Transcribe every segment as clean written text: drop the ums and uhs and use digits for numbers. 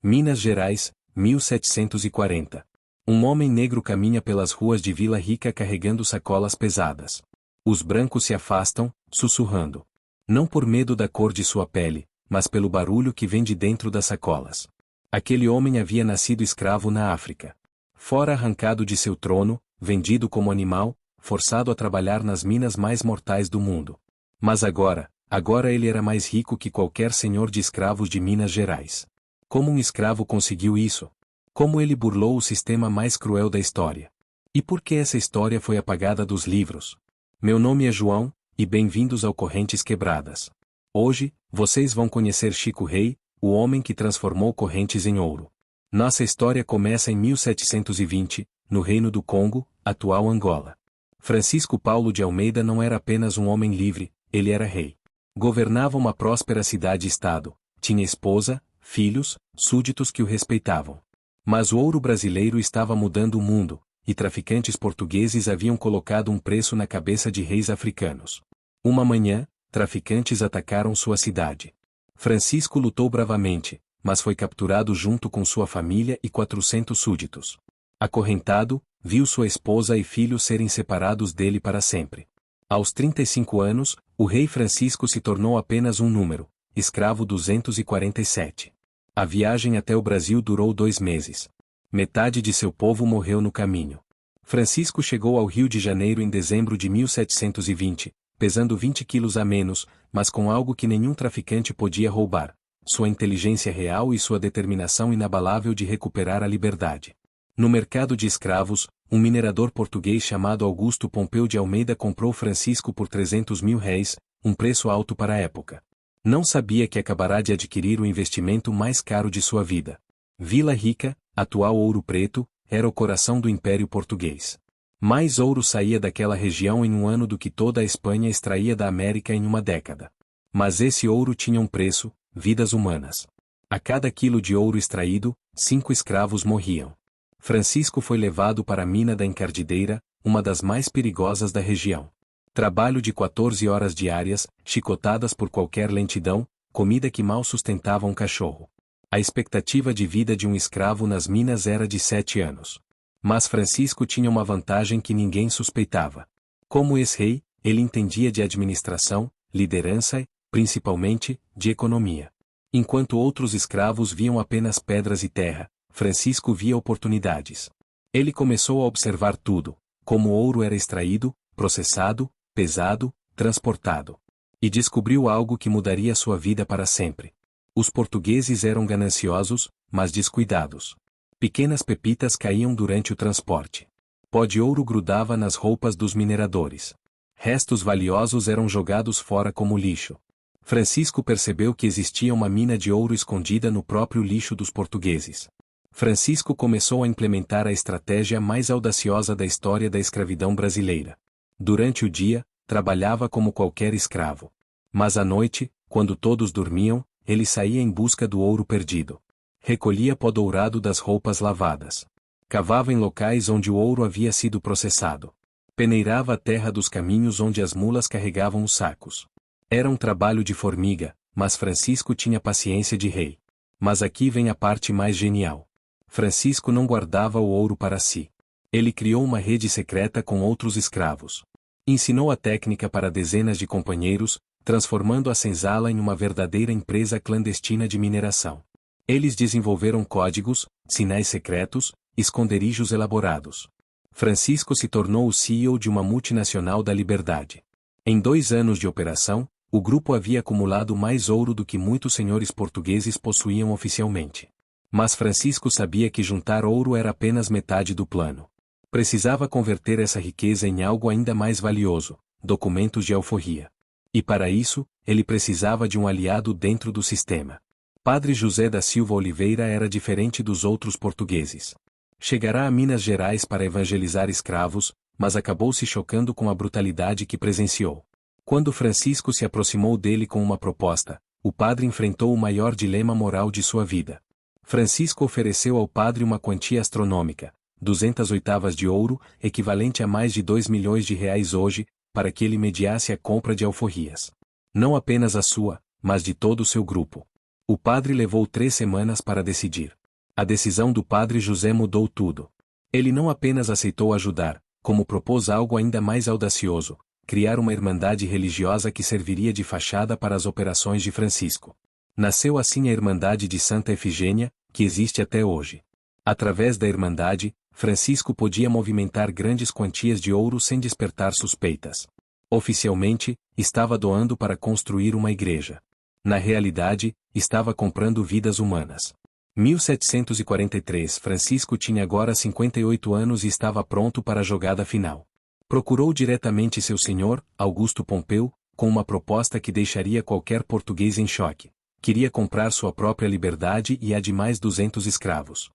Minas Gerais, 1740. Um homem negro caminha pelas ruas de Vila Rica carregando sacolas pesadas. Os brancos se afastam, sussurrando. Não por medo da cor de sua pele, mas pelo barulho que vem de dentro das sacolas. Aquele homem havia nascido escravo na África. Fora arrancado de seu trono, vendido como animal, forçado a trabalhar nas minas mais mortais do mundo. Mas agora ele era mais rico que qualquer senhor de escravos de Minas Gerais. Como um escravo conseguiu isso? Como ele burlou o sistema mais cruel da história? E por que essa história foi apagada dos livros? Meu nome é João, e bem-vindos ao Correntes Quebradas. Hoje, vocês vão conhecer Chico Rei, o homem que transformou correntes em ouro. Nossa história começa em 1720, no Reino do Congo, atual Angola. Francisco Paulo de Almeida não era apenas um homem livre, ele era rei. Governava uma próspera cidade-estado, tinha esposa, filhos, súditos que o respeitavam. Mas o ouro brasileiro estava mudando o mundo, e traficantes portugueses haviam colocado um preço na cabeça de reis africanos. Uma manhã, traficantes atacaram sua cidade. Francisco lutou bravamente, mas foi capturado junto com sua família e 400 súditos. Acorrentado, viu sua esposa e filhos serem separados dele para sempre. Aos 35 anos, o rei Francisco se tornou apenas um número, escravo 247. A viagem até o Brasil durou 2 meses. Metade de seu povo morreu no caminho. Francisco chegou ao Rio de Janeiro em dezembro de 1720, pesando 20 quilos a menos, mas com algo que nenhum traficante podia roubar: sua inteligência real e sua determinação inabalável de recuperar a liberdade. No mercado de escravos, um minerador português chamado Augusto Pompeu de Almeida comprou Francisco por 300 mil réis, um preço alto para a época. Não sabia que acabará de adquirir o investimento mais caro de sua vida. Vila Rica, atual Ouro Preto, era o coração do Império Português. Mais ouro saía daquela região em um ano do que toda a Espanha extraía da América em uma década. Mas esse ouro tinha um preço: vidas humanas. A cada quilo de ouro extraído, 5 escravos morriam. Francisco foi levado para a mina da Encardideira, uma das mais perigosas da região. Trabalho de 14 horas diárias, chicotadas por qualquer lentidão, comida que mal sustentava um cachorro. A expectativa de vida de um escravo nas minas era de 7 anos. Mas Francisco tinha uma vantagem que ninguém suspeitava. Como ex-rei, ele entendia de administração, liderança e, principalmente, de economia. Enquanto outros escravos viam apenas pedras e terra, Francisco via oportunidades. Ele começou a observar tudo: como o ouro era extraído, processado, pesado, transportado. E descobriu algo que mudaria sua vida para sempre. Os portugueses eram gananciosos, mas descuidados. Pequenas pepitas caíam durante o transporte. Pó de ouro grudava nas roupas dos mineradores. Restos valiosos eram jogados fora como lixo. Francisco percebeu que existia uma mina de ouro escondida no próprio lixo dos portugueses. Francisco começou a implementar a estratégia mais audaciosa da história da escravidão brasileira. Durante o dia, trabalhava como qualquer escravo. Mas à noite, quando todos dormiam, ele saía em busca do ouro perdido. Recolhia pó dourado das roupas lavadas. Cavava em locais onde o ouro havia sido processado. Peneirava a terra dos caminhos onde as mulas carregavam os sacos. Era um trabalho de formiga, mas Francisco tinha paciência de rei. Mas aqui vem a parte mais genial. Francisco não guardava o ouro para si. Ele criou uma rede secreta com outros escravos. Ensinou a técnica para dezenas de companheiros, transformando a senzala em uma verdadeira empresa clandestina de mineração. Eles desenvolveram códigos, sinais secretos, esconderijos elaborados. Francisco se tornou o CEO de uma multinacional da liberdade. Em 2 anos de operação, o grupo havia acumulado mais ouro do que muitos senhores portugueses possuíam oficialmente. Mas Francisco sabia que juntar ouro era apenas metade do plano. Precisava converter essa riqueza em algo ainda mais valioso: documentos de alforria. E para isso, ele precisava de um aliado dentro do sistema. Padre José da Silva Oliveira era diferente dos outros portugueses. Chegará a Minas Gerais para evangelizar escravos, mas acabou se chocando com a brutalidade que presenciou. Quando Francisco se aproximou dele com uma proposta, o padre enfrentou o maior dilema moral de sua vida. Francisco ofereceu ao padre uma quantia astronômica, 200 oitavas de ouro, equivalente a mais de 2 milhões de reais hoje, para que ele mediasse a compra de alforrias. Não apenas a sua, mas de todo o seu grupo. O padre levou 3 semanas para decidir. A decisão do padre José mudou tudo. Ele não apenas aceitou ajudar, como propôs algo ainda mais audacioso: criar uma irmandade religiosa que serviria de fachada para as operações de Francisco. Nasceu assim a Irmandade de Santa Efigênia, que existe até hoje. Através da Irmandade, Francisco podia movimentar grandes quantias de ouro sem despertar suspeitas. Oficialmente, estava doando para construir uma igreja. Na realidade, estava comprando vidas humanas. 1743 Francisco tinha agora 58 anos e estava pronto para a jogada final. Procurou diretamente seu senhor, Augusto Pompeu, com uma proposta que deixaria qualquer português em choque. Queria comprar sua própria liberdade e a de mais 200 escravos.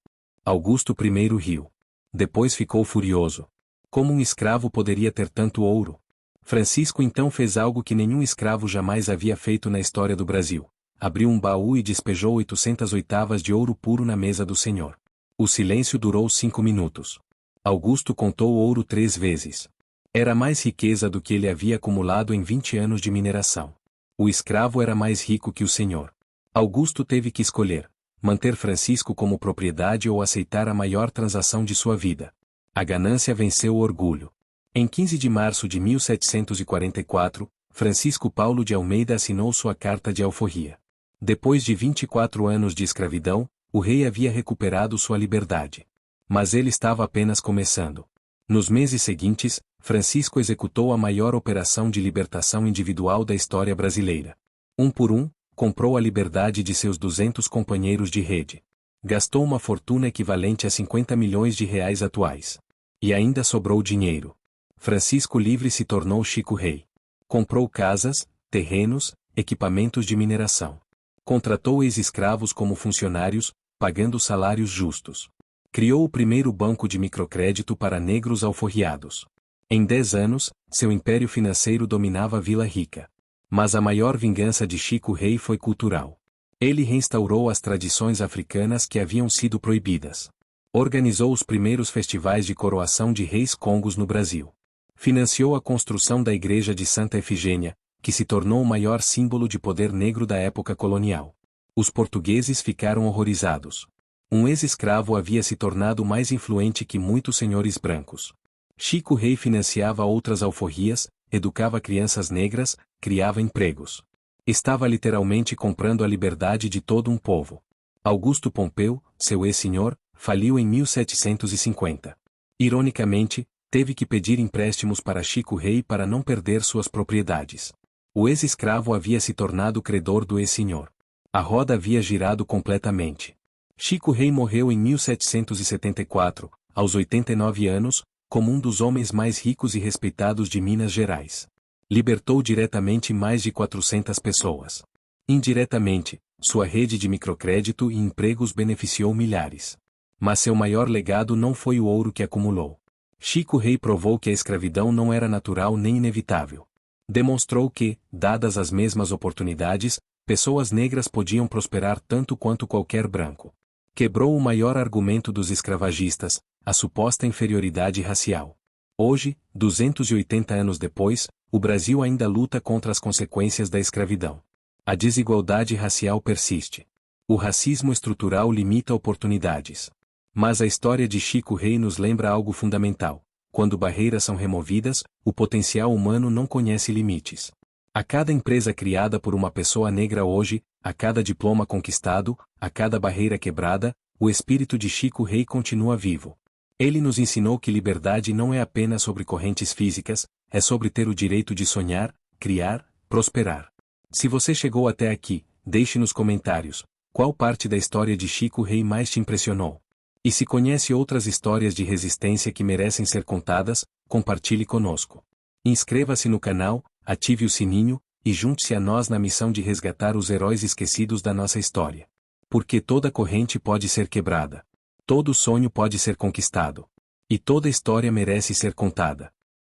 Augusto I riu. Depois ficou furioso. Como um escravo poderia ter tanto ouro? Francisco então fez algo que nenhum escravo jamais havia feito na história do Brasil. Abriu um baú e despejou 800 oitavas de ouro puro na mesa do senhor. O silêncio durou 5 minutos. Augusto contou o ouro 3 vezes. Era mais riqueza do que ele havia acumulado em 20 anos de mineração. O escravo era mais rico que o senhor. Augusto teve que escolher: manter Francisco como propriedade ou aceitar a maior transação de sua vida. A ganância venceu o orgulho. Em 15 de março de 1744, Francisco Paulo de Almeida assinou sua carta de alforria. Depois de 24 anos de escravidão, o rei havia recuperado sua liberdade. Mas ele estava apenas começando. Nos meses seguintes, Francisco executou a maior operação de libertação individual da história brasileira. Um por um, comprou a liberdade de seus 200 companheiros de rede. Gastou uma fortuna equivalente a 50 milhões de reais atuais. E ainda sobrou dinheiro. Francisco Livre se tornou Chico Rei. Comprou casas, terrenos, equipamentos de mineração. Contratou ex-escravos como funcionários, pagando salários justos. Criou o primeiro banco de microcrédito para negros alforriados. Em 10 anos, seu império financeiro dominava Vila Rica. Mas a maior vingança de Chico Rei foi cultural. Ele reinstaurou as tradições africanas que haviam sido proibidas. Organizou os primeiros festivais de coroação de reis congos no Brasil. Financiou a construção da Igreja de Santa Efigênia, que se tornou o maior símbolo de poder negro da época colonial. Os portugueses ficaram horrorizados. Um ex-escravo havia se tornado mais influente que muitos senhores brancos. Chico Rei financiava outras alforrias, educava crianças negras, criava empregos. Estava literalmente comprando a liberdade de todo um povo. Augusto Pompeu, seu ex-senhor, faliu em 1750. Ironicamente, teve que pedir empréstimos para Chico Rei para não perder suas propriedades. O ex-escravo havia se tornado credor do ex-senhor. A roda havia girado completamente. Chico Rei morreu em 1774, aos 89 anos, como um dos homens mais ricos e respeitados de Minas Gerais. Libertou diretamente mais de 400 pessoas. Indiretamente, sua rede de microcrédito e empregos beneficiou milhares. Mas seu maior legado não foi o ouro que acumulou. Chico Rei provou que a escravidão não era natural nem inevitável. Demonstrou que, dadas as mesmas oportunidades, pessoas negras podiam prosperar tanto quanto qualquer branco. Quebrou o maior argumento dos escravagistas, a suposta inferioridade racial. Hoje, 280 anos depois, o Brasil ainda luta contra as consequências da escravidão. A desigualdade racial persiste. O racismo estrutural limita oportunidades. Mas a história de Chico Rei nos lembra algo fundamental: quando barreiras são removidas, o potencial humano não conhece limites. A cada empresa criada por uma pessoa negra hoje, a cada diploma conquistado, a cada barreira quebrada, o espírito de Chico Rei continua vivo. Ele nos ensinou que liberdade não é apenas sobre correntes físicas, é sobre ter o direito de sonhar, criar, prosperar. Se você chegou até aqui, deixe nos comentários qual parte da história de Chico Rei mais te impressionou. E se conhece outras histórias de resistência que merecem ser contadas, compartilhe conosco. Inscreva-se no canal, ative o sininho, e junte-se a nós na missão de resgatar os heróis esquecidos da nossa história. Porque toda corrente pode ser quebrada. Todo sonho pode ser conquistado. E toda história merece ser contada.